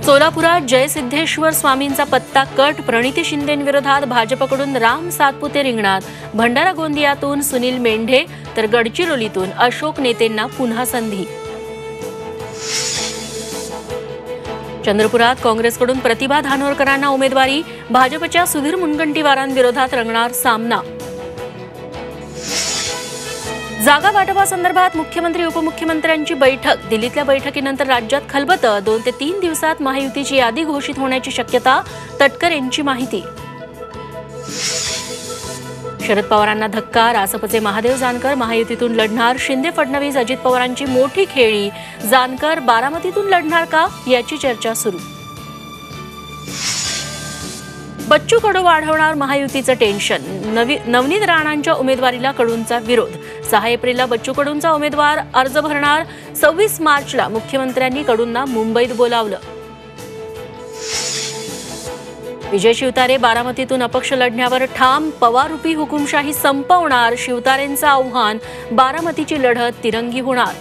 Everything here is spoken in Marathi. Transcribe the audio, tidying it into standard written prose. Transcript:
सोलापुरात जयसिद्धेश्वर स्वामींचा पत्ता कट. प्रणिती शिंदेंविरोधात भाजपकडून राम सातपुते रिंगणात. भंडारा गोंदियातून सुनील मेंढे तर गडचिरोलीतून अशोक नेतेंना पुन्हा संधी. चंद्रपुरात काँग्रेसकडून प्रतिभा धानोरकरांना उमेदवारी. भाजपच्या सुधीर मुनगंटीवारांविरोधात रंगणार सामना. जागा वाटपासंदर्भात मुख्यमंत्री उपमुख्यमंत्र्यांची बैठक. दिल्लीतल्या बैठकीनंतर राज्यात खलबतं. 2 ते 3 दिवसात महायुतीची यादी घोषित होण्याची शक्यता. तटकरेंची माहिती. शरद पवारांना धक्का. रासपचे महादेव जानकर महायुतीतून लढणार. शिंदे फडणवीस अजित पवारांची मोठी खेळी. जानकर बारामतीतून लढणार का, याची चर्चा सुरू. बच्चू कडू वाढवणार महायुतीचं टेन्शन. नवनीत राणांच्या उमेदवारीला कडूंचा विरोध. 6 एप्रिलला बच्चू कडूंचा उमेदवार अर्ज भरणार. 26 मार्चला मुख्यमंत्र्यांनी कडूंना मुंबईत बोलावलं. विजय शिवतारे बारामतीतून अपक्ष लढण्यावर ठाम. पवाररूपी हुकुमशाही संपवणार. शिवतारेंचं आव्हान. बारामतीची लढत तिरंगी होणार.